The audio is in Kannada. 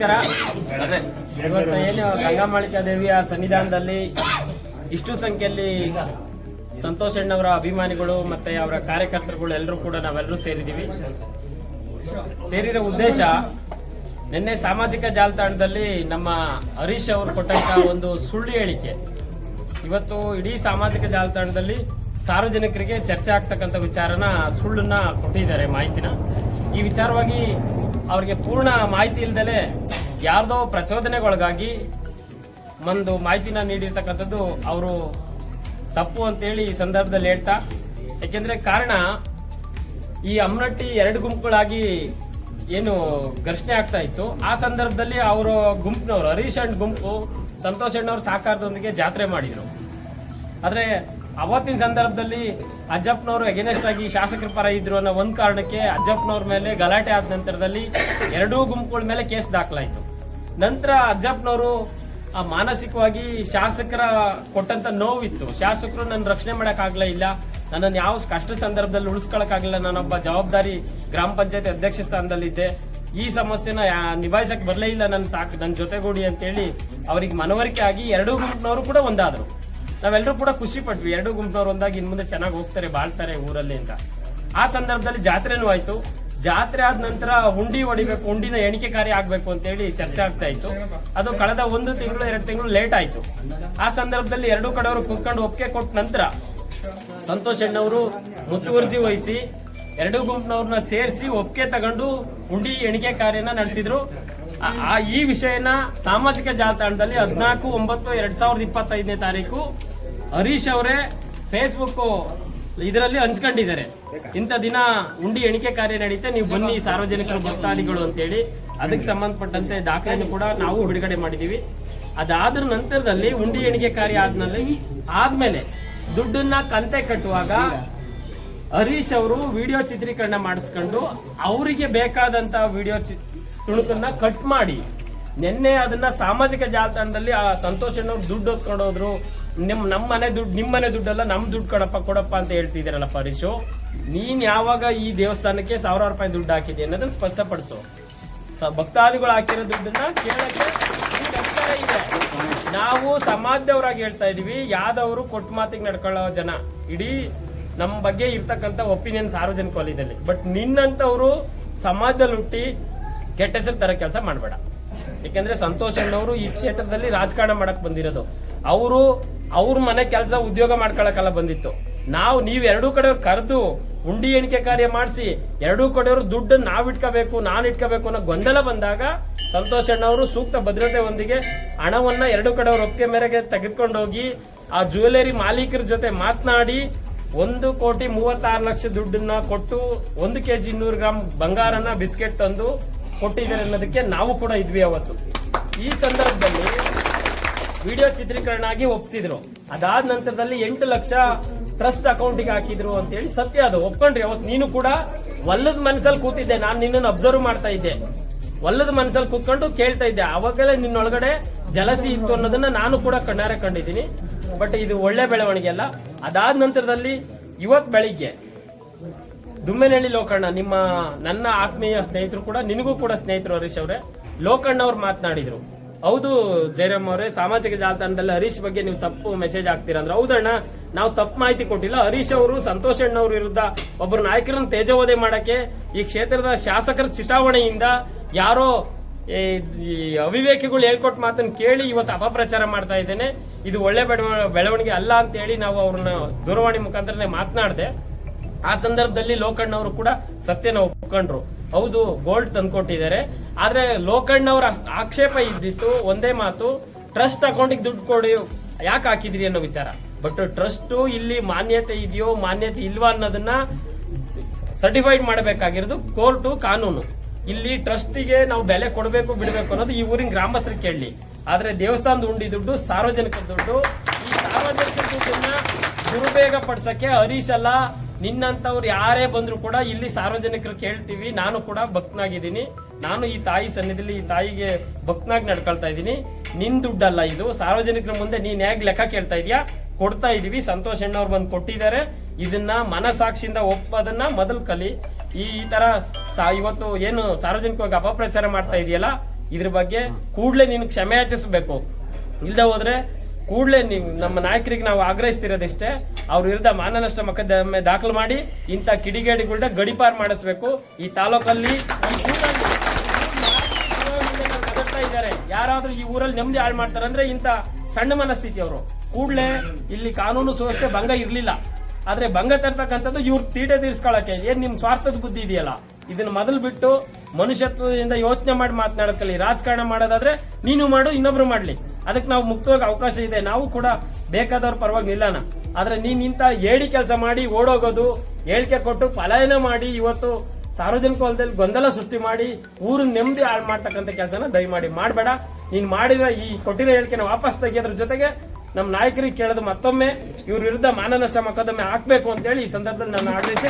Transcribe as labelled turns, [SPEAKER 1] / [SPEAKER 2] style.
[SPEAKER 1] ಇವತ್ತು ಏನು ಗಂಗಾಮಾಳಿಕಾ ದೇವಿಯ ಸನ್ನಿಧಾನದಲ್ಲಿ ಇಷ್ಟು ಸಂಖ್ಯೆಯಲ್ಲಿ ಸಂತೋಷ್ ಅಣ್ಣವರ ಅಭಿಮಾನಿಗಳು ಮತ್ತೆ ಅವರ ಕಾರ್ಯಕರ್ತರುಗಳು ಎಲ್ಲರೂ ಕೂಡ ನಾವೆಲ್ಲರೂ ಸೇರಿರೋ ಉದ್ದೇಶ ನಿನ್ನೆ ಸಾಮಾಜಿಕ ಜಾಲತಾಣದಲ್ಲಿ ನಮ್ಮ ಹರೀಶ್ ಅವರು ಕೊಟ್ಟಂತ ಒಂದು ಸುಳ್ಳು ಹೇಳಿಕೆ ಇವತ್ತು ಇಡೀ ಸಾಮಾಜಿಕ ಜಾಲತಾಣದಲ್ಲಿ ಸಾರ್ವಜನಿಕರಿಗೆ ಚರ್ಚೆ ಆಗ್ತಕ್ಕಂಥ ವಿಚಾರನ ಸುಳ್ಳನ್ನ ಕೊಟ್ಟಿದ್ದಾರೆ ಮಾಹಿತಿನ. ಈ ವಿಚಾರವಾಗಿ ಅವರಿಗೆ ಪೂರ್ಣ ಮಾಹಿತಿ ಇಲ್ದಲೆ ಯಾರ್ದೋ ಪ್ರಚೋದನೆಗೊಳಗಾಗಿ ಒಂದು ಮಾಹಿತಿನ ನೀಡಿರ್ತಕ್ಕಂಥದ್ದು ಅವರು ತಪ್ಪು ಅಂತೇಳಿ ಈ ಸಂದರ್ಭದಲ್ಲಿ ಹೇಳ್ತಾ, ಯಾಕೆಂದ್ರೆ ಕಾರಣ ಈ ಅಮ್ಮನಟ್ಟಿ ಎರಡು ಗುಂಪುಗಳಾಗಿ ಏನು ಘರ್ಷಣೆ ಆಗ್ತಾ ಇತ್ತು. ಆ ಸಂದರ್ಭದಲ್ಲಿ ಅವರು ಗುಂಪಿನವರು ಹರೀಶ್ ಅಂಡ್ ಗುಂಪು ಸಂತೋಷ್ ಅಣ್ಣವ್ರ ಸಹಕಾರದೊಂದಿಗೆ ಜಾತ್ರೆ ಮಾಡಿದ್ರು. ಆದ್ರೆ ಅವತ್ತಿನ ಸಂದರ್ಭದಲ್ಲಿ ಅಜ್ಜಪ್ಪನವರು ಎಗೇನೆಸ್ಟ್ ಆಗಿ ಶಾಸಕರ ಪರ ಇದ್ರು ಅನ್ನೋ ಒಂದು ಕಾರಣಕ್ಕೆ ಅಜ್ಜಪ್ಪನವ್ರ ಮೇಲೆ ಗಲಾಟೆ ಆದ ನಂತರದಲ್ಲಿ ಎರಡೂ ಗುಂಪುಗಳ ಮೇಲೆ ಕೇಸ್ ದಾಖಲಾಯಿತು. ನಂತರ ಅಜ್ಜಪ್ಪನವರು ಮಾನಸಿಕವಾಗಿ ಶಾಸಕರ ಕೊಟ್ಟಂತ ನೋವಿತ್ತು, ಶಾಸಕರು ನನ್ನ ರಕ್ಷಣೆ ಮಾಡಕ್ಕಾಗ್ಲೇ ಇಲ್ಲ, ನನ್ನನ್ನು ಯಾವ ಕಷ್ಟ ಸಂದರ್ಭದಲ್ಲಿ ಉಳಿಸ್ಕೊಳಕ್ಕಾಗಲಿಲ್ಲ, ನಾನೊಬ್ಬ ಜವಾಬ್ದಾರಿ ಗ್ರಾಮ ಪಂಚಾಯತ್ ಅಧ್ಯಕ್ಷ ಸ್ಥಾನದಲ್ಲಿದ್ದೆ, ಈ ಸಮಸ್ಯೆನ ನಿಭಾಯಿಸಕ್ ಬರಲೇ ಇಲ್ಲ, ನನ್ನ ಜೊತೆಗೂಡಿ ಅಂತೇಳಿ ಅವ್ರಿಗೆ ಮನವರಿಕೆ ಆಗಿ ಎರಡೂ ಗುಂಪಿನವರು ಕೂಡ ಒಂದಾದ್ರು. ನಾವೆಲ್ಲರೂ ಕೂಡ ಖುಷಿ ಪಟ್ವಿ, ಎರಡೂ ಗುಂಪಿನವರು ಒಂದಾಗಿ ಇನ್ ಮುಂದೆ ಚೆನ್ನಾಗಿ ಹೋಗ್ತಾರೆ, ಬಾಳ್ತಾರೆ ಊರಲ್ಲಿ ಅಂತ. ಆ ಸಂದರ್ಭದಲ್ಲಿ ಜಾತ್ರೆನೂ ಆಯ್ತು. ಜಾತ್ರೆ ಆದ ನಂತರ ಹುಂಡಿ ಹೊಡಿಬೇಕು, ಹುಂಡಿನ ಎಣಿಕೆ ಕಾರ್ಯ ಆಗ್ಬೇಕು ಅಂತೇಳಿ ಚರ್ಚೆ ಆಗ್ತಾ ಇತ್ತು. ಅದು ಕಳೆದ 1 ತಿಂಗಳು 2 ತಿಂಗಳು ಲೇಟ್ ಆಯ್ತು. ಆ ಸಂದರ್ಭದಲ್ಲಿ ಎರಡೂ ಕಡೆಯವರು ಕೂತ್ಕೊಂಡು ಒಪ್ಪಿಗೆ ಕೊಟ್ಟ ನಂತರ ಸಂತೋಷ್ ಅಣ್ಣವರು ಮುತುವರ್ಜಿ ವಹಿಸಿ ಎರಡೂ ಗುಂಪಿನವ್ರನ್ನ ಸೇರಿಸಿ ಒಪ್ಪಿಗೆ ತಗೊಂಡು ಹುಂಡಿ ಎಣಿಕೆ ಕಾರ್ಯನ ನಡೆಸಿದ್ರು. ಈ ವಿಷಯನ ಸಾಮಾಜಿಕ ಜಾಲತಾಣದಲ್ಲಿ 14/9/2025 ತಾರೀಕು ಹರೀಶ್ ಅವರೇ ಫೇಸ್ಬುಕ್ ಇದರಲ್ಲಿ ಹಂಚ್ಕೊಂಡಿದ್ದಾರೆ. ಇಂಥ ದಿನ ಹುಂಡಿ ಎಣಿಕೆ ಕಾರ್ಯ ನಡೀತೆ, ನೀವು ಬನ್ನಿ ಸಾರ್ವಜನಿಕರು ಭಕ್ತಾದಿಗಳು ಅಂತೇಳಿ. ಅದಕ್ಕೆ ಸಂಬಂಧಪಟ್ಟಂತೆ ದಾಖಲೆಯನ್ನು ಕೂಡ ನಾವು ಬಿಡುಗಡೆ ಮಾಡಿದೀವಿ. ಅದಾದ್ರ ನಂತರದಲ್ಲಿ ಹುಂಡಿ ಎಣಿಕೆ ಕಾರ್ಯ ಆದ್ಮೇಲೆ ದುಡ್ಡನ್ನ ಕಂತೆ ಕಟ್ಟುವಾಗ ಹರೀಶ್ ಅವರು ವಿಡಿಯೋ ಚಿತ್ರೀಕರಣ ಮಾಡಿಸ್ಕೊಂಡು ಅವರಿಗೆ ಬೇಕಾದಂತ ವಿಡಿಯೋ ತುಣುಕನ್ನ ಕಟ್ ಮಾಡಿ ನಿನ್ನೆ ಅದನ್ನ ಸಾಮಾಜಿಕ ಜಾಲತಾಣದಲ್ಲಿ ಆ ಸಂತೋಷ್ ಅಣ್ಣವ್ರು ದುಡ್ಡು ಹೊತ್ಕೊಂಡು ಹೋದ್ರು. ನಮ್ಮ ಮನೆ ದುಡ್ಡು ನಿಮ್ಮ ಮನೆ ದುಡ್ಡಲ್ಲ, ನಮ್ ದುಡ್ಡು ಕೊಡಪ್ಪ ಅಂತ ಹೇಳ್ತಿದ್ದೀರಲ್ಲ ಹರೀಶು, ನೀನ್ ಯಾವಾಗ ಈ ದೇವಸ್ಥಾನಕ್ಕೆ 1000 ರೂಪಾಯಿ ದುಡ್ಡು ಹಾಕಿದೆ ಅನ್ನೋದನ್ನ ಸ್ಪಷ್ಟಪಡಿಸು. ಭಕ್ತಾದಿಗಳು ಹಾಕಿರೋ ದುಡ್ಡನ್ನ ಕೇಳಕ್ಕೆ ಇದೆ. ನಾವು ಸಮಾಜದವರಾಗಿ ಹೇಳ್ತಾ ಇದೀವಿ, ಯಾವ್ದವರು ಕೊಟ್ಟು ಮಾತಿಗೆ ನಡ್ಕೊಳ್ಳೋ ಜನ, ಇಡೀ ನಮ್ಮ ಬಗ್ಗೆ ಇರ್ತಕ್ಕಂಥ ಒಪಿನಿಯನ್ ಸಾರ್ವಜನಿಕ ವಲಯದಲ್ಲಿ. ಬಟ್ ನಿನ್ನಂತವ್ರು ಸಮಾಜದಲ್ಲಿ ಹುಟ್ಟಿ ಕೆಟ್ಟ ಹೆಸರು ತರ ಕೆಲಸ ಮಾಡಬೇಡ. ಯಾಕೆಂದ್ರೆ ಸಂತೋಷ್ ಅಣ್ಣವರು ಈ ಕ್ಷೇತ್ರದಲ್ಲಿ ರಾಜಕಾರಣ ಮಾಡಕ್ ಬಂದಿರೋದು. ಅವ್ರ ಮನೆ ಕೆಲಸ ಉದ್ಯೋಗ ಮಾಡ್ಕೊಳಕಲ್ಲ ಬಂದಿತ್ತು. ನೀವು ಎರಡೂ ಕಡೆಯವ್ರು ಕರೆದು ಹುಂಡಿ ಎಣಿಕೆ ಕಾರ್ಯ ಮಾಡಿಸಿ ಎರಡೂ ಕಡೆಯವರು ದುಡ್ಡು ನಾನು ಇಟ್ಕೋಬೇಕು ಅನ್ನೋ ಗೊಂದಲ ಬಂದಾಗ ಸಂತೋಷ್ ಅಣ್ಣವರು ಸೂಕ್ತ ಭದ್ರತೆ ಹೊಂದಿಗೆ ಹಣವನ್ನ ಎರಡೂ ಕಡೆಯವ್ರ ಒಪ್ಪಿಗೆ ಮೇರೆಗೆ ತೆಗೆದುಕೊಂಡೋಗಿ ಆ ಜ್ಯುವೆಲರಿ ಮಾಲೀಕರ ಜೊತೆ ಮಾತನಾಡಿ 1,36,00,000 ದುಡ್ಡನ್ನ ಕೊಟ್ಟು 1 kg 200 ಗ್ರಾಂ ಬಂಗಾರನ ಬಿಸ್ಕೆಟ್ ತಂದು ಕೊಟ್ಟಿದ್ದಾರೆ ಅನ್ನೋದಕ್ಕೆ ನಾವು ಕೂಡ ಇದ್ವಿ ಅವತ್ತು. ಈ ಸಂದರ್ಭದಲ್ಲಿ ವಿಡಿಯೋ ಚಿತ್ರೀಕರಣ ಆಗಿ ಒಪ್ಪಿಸಿದ್ರು. ಅದಾದ ನಂತರದಲ್ಲಿ 8 ಲಕ್ಷ ಟ್ರಸ್ಟ್ ಅಕೌಂಟಿಗೆ ಹಾಕಿದ್ರು ಅಂತ ಹೇಳಿ ಸತ್ಯ, ಅದು ಒಪ್ಕೊಂಡ್ರಿ. ಅವತ್ತು ನೀನು ಕೂಡ ಒಲ್ಲದ ಮನಸ್ಸಲ್ಲಿ ಕೂತಿದ್ದೆ, ನಾನು ನಿನ್ನನ್ನು ಅಬ್ಸರ್ವ್ ಮಾಡ್ತಾ ಇದ್ದೆ, ಒಲ್ಲದ ಮನಸ್ಸಲ್ಲಿ ಕೂತ್ಕೊಂಡು ಕೇಳ್ತಾ ಇದ್ದೆ. ಅವಾಗಲೇ ನಿನ್ನೊಳಗಡೆ ಜಲಸಿ ಇತ್ತು ಅನ್ನೋದನ್ನ ನಾನು ಕೂಡ ಕಣ್ಣಾರೆ ಕಂಡಿದ್ದೀನಿ. ಬಟ್ ಇದು ಒಳ್ಳೆ ಬೆಳವಣಿಗೆ ಅಲ್ಲ. ಅದಾದ ನಂತರದಲ್ಲಿ ಇವತ್ತು ಬೆಳಿಗ್ಗೆ ದುಮ್ಮೆನಹಳ್ಳಿ ಲೋಕಣ್ಣ, ನನ್ನ ಆತ್ಮೀಯ ಸ್ನೇಹಿತರು ಕೂಡ, ನಿನಗೂ ಕೂಡ ಸ್ನೇಹಿತರು ಹರೀಶ್ ಅವರೇ, ಲೋಕಣ್ಣ ಅವ್ರು ಮಾತನಾಡಿದ್ರು. ಹೌದು ಜಯರಾಮ್ ಅವರೇ, ಸಾಮಾಜಿಕ ಜಾಲತಾಣದಲ್ಲಿ ಹರೀಶ್ ಬಗ್ಗೆ ನೀವು ತಪ್ಪು ಮೆಸೇಜ್ ಹಾಕ್ತೀರಾ ಅಂದ್ರೆ, ಹೌದಣ್ಣ ನಾವು ತಪ್ಪು ಮಾಹಿತಿ ಕೊಟ್ಟಿಲ್ಲ. ಹರೀಶ್ ಅವರು ಸಂತೋಷ್ ಅಣ್ಣವ್ರ ವಿರುದ್ಧ ಒಬ್ಬರು ನಾಯಕರನ್ನು ತೇಜೋವಧೆ ಮಾಡಕ್ಕೆ ಈ ಕ್ಷೇತ್ರದ ಶಾಸಕರ ಚಿತಾವಣೆಯಿಂದ ಯಾರೋ ಅವಿವೇಕಿಗಳು ಹೇಳ್ಕೊಟ್ಟು ಮಾತನ್ನು ಕೇಳಿ ಇವತ್ತು ಅಪಪ್ರಚಾರ ಮಾಡ್ತಾ ಇದ್ದೇನೆ. ಇದು ಒಳ್ಳೆ ಬೆಳವಣಿಗೆ ಅಲ್ಲ ಅಂತ ಹೇಳಿ ನಾವು ಅವ್ರನ್ನ ದೂರವಾಣಿ ಮುಖಾಂತರನೇ ಮಾತನಾಡಿದೆ. ಆ ಸಂದರ್ಭದಲ್ಲಿ ಲೋಕಣ್ಣ ಅವರು ಕೂಡ ಸತ್ಯನ ಒಪ್ಕೊಂಡ್ರು. ಹೌದು ಗೋಲ್ಡ್ ತಂದ್ಕೊಟ್ಟಿದ್ದಾರೆ, ಆದ್ರೆ ಲೋಕಣ್ಣ ಅವರ ಆಕ್ಷೇಪ ಇದ್ದಿತ್ತು ಒಂದೇ ಮಾತು, ಟ್ರಸ್ಟ್ ಅಕೌಂಟಿಗೆ ದುಡ್ಡು ಕೊಡಿ ಯಾಕೆ ಹಾಕಿದ್ರಿ ಅನ್ನೋ ವಿಚಾರ. ಬಟ್ ಟ್ರಸ್ಟ್ ಇಲ್ಲಿ ಮಾನ್ಯತೆ ಇದೆಯೋ ಮಾನ್ಯತೆ ಇಲ್ವಾ ಅನ್ನೋದನ್ನ ಸರ್ಟಿಫೈಡ್ ಮಾಡಬೇಕಾಗಿರೋದು ಕೋರ್ಟು, ಕಾನೂನು. ಇಲ್ಲಿ ಟ್ರಸ್ಟಿಗೆ ನಾವು ಬೆಲೆ ಕೊಡಬೇಕು ಬಿಡಬೇಕು ಅನ್ನೋದು ಈ ಊರಿನ ಗ್ರಾಮಸ್ಥರಿಗೆ ಕೇಳಲಿ. ಆದ್ರೆ ದೇವಸ್ಥಾನದ ಹುಂಡಿ ದುಡ್ಡು ಸಾರ್ವಜನಿಕರ ದುಡ್ಡು. ಈ ಸಾರ್ವಜನಿಕರ ದುಡ್ಡನ್ನ ದುರುಪಯೋಗ ಪಡಿಸಕ್ಕೆ ಹರೀಶ್ ಅಲ್ಲ, ನಿನ್ನಂತವ್ರು ಯಾರೇ ಬಂದ್ರು ಕೂಡ ಇಲ್ಲಿ ಸಾರ್ವಜನಿಕರು ಕೇಳ್ತೀವಿ. ನಾನು ಕೂಡ ಭಕ್ತನಾಗಿದ್ದೀನಿ, ನಾನು ಈ ತಾಯಿ ಸನ್ನಿಧಿಯಲ್ಲಿ ಈ ತಾಯಿಗೆ ಭಕ್ತನಾಗಿ ನಡ್ಕೊಳ್ತಾ ಇದ್ದೀನಿ. ನಿನ್ ದುಡ್ಡಲ್ಲ ಇದು, ಸಾರ್ವಜನಿಕರ ಮುಂದೆ ನೀನ್ ಹೇಗ್ ಲೆಕ್ಕ ಕೇಳ್ತಾ ಇದೀಯಾ, ಕೊಡ್ತಾ ಇದೀವಿ. ಸಂತೋಷ್ ಅಣ್ಣವ್ರು ಬಂದು ಕೊಟ್ಟಿದ್ದಾರೆ. ಇದನ್ನ ಮನಸಾಕ್ಷಿಯಿಂದ ಒಪ್ಪೋದನ್ನ ಮೊದಲು ಕಲಿ. ಈ ತರ ಇವತ್ತು ಏನು ಸಾರ್ವಜನಿಕವಾಗಿ ಅಪಪ್ರಚಾರ ಮಾಡ್ತಾ ಇದೆಯಲ್ಲ, ಇದ್ರ ಬಗ್ಗೆ ಕೂಡಲೇ ನೀನು ಕ್ಷಮೆ ಯಾಚಿಸಬೇಕು. ಇಲ್ಲದೆ ಹೋದ್ರೆ ಕೂಡಲೇ ನಮ್ಮ ನಾಯಕರಿಗೆ ನಾವು ಆಗ್ರಹಿಸ್ತಿರೋದಿಷ್ಟೇ, ಅವ್ರ ವಿರುದ್ಧ ಮಾನನಷ್ಟ ಮೊಕದ್ದಮೆ ದಾಖಲು ಮಾಡಿ ಇಂಥ ಕಿಡಿಗೇಡಿಗಳನ್ನ ಗಡಿಪಾರು ಮಾಡಿಸ್ಬೇಕು. ಈ ತಾಲೂಕಲ್ಲಿ ಇದ್ದಾರೆ, ಯಾರಾದ್ರೂ ಈ ಊರಲ್ಲಿ ನೆಮ್ಮದಿ ಹಾಳು ಮಾಡ್ತಾರೆ ಅಂದ್ರೆ ಇಂಥ ಸಣ್ಣ ಮನಸ್ಥಿತಿ ಅವರು. ಕೂಡಲೇ ಇಲ್ಲಿ ಕಾನೂನು ಸುವ್ಯವಸ್ಥೆ ಭಂಗ ಇರ್ಲಿಲ್ಲ, ಆದ್ರೆ ಭಂಗ ತರ್ತಕ್ಕಂಥದ್ದು ಇವ್ರು ತೀಟೆ ತೀರ್ಸ್ಕೊಳಕ್ಕೆ. ಏನ್ ನಿಮ್ ಸ್ವಾರ್ಥದ ಬುದ್ಧಿ ಇದೆಯಲ್ಲ, ಇದನ್ನ ಮೊದಲು ಬಿಟ್ಟು ಮನುಷ್ಯತ್ವದಿಂದ ಯೋಚನೆ ಮಾಡಿ ಮಾತನಾಡಕ್ಕಲ್ಲಿ. ರಾಜಕಾರಣ ಮಾಡೋದಾದ್ರೆ ನೀನು ಮಾಡು, ಇನ್ನೊಬ್ರು ಮಾಡ್ಲಿ, ಅದಕ್ಕೆ ನಾವು ಮುಕ್ತವಾಗಿ ಅವಕಾಶ ಇದೆ, ನಾವು ಕೂಡ ಬೇಕಾದವ್ರ ಪರವಾಗಿ ನಿಲ್ಲೋಣ. ಆದ್ರೆ ನೀನ್ ಇಂತ ಏಡಿ ಕೆಲಸ ಮಾಡಿ ಓಡೋಗೋದು, ಹೇಳಿಕೆ ಕೊಟ್ಟು ಪಲಾಯನ ಮಾಡಿ ಇವತ್ತು ಸಾರ್ವಜನಿಕ ವಲಯದಲ್ಲಿ ಗೊಂದಲ ಸೃಷ್ಟಿ ಮಾಡಿ ಊರನ್ನ ನೆಮ್ಮದಿ ಹಾಳು ಮಾಡ್ತಕ್ಕಂಥ ಕೆಲಸನ ದಯಮಾಡಿ ಮಾಡಬೇಡ. ನೀನ್ ಮಾಡಿರೋ ಈ ಕೊಟ್ಟಿರೋ ಹೇಳಿಕೆನ ವಾಪಸ್ ತೆಗೆಯೋದ್ರ ಜೊತೆಗೆ ನಮ್ಮ ನಾಯಕರಿಗೆ ಕೇಳೋದು ಮತ್ತೊಮ್ಮೆ ಇವ್ರ ವಿರುದ್ಧ ಮಾನನಷ್ಟ ಮೊಕದ್ದಮೆ ಹಾಕ್ಬೇಕು ಅಂತೇಳಿ ಈ ಸಂದರ್ಭದಲ್ಲಿ ನಾನು ಆಗ್ರಹಿಸಿ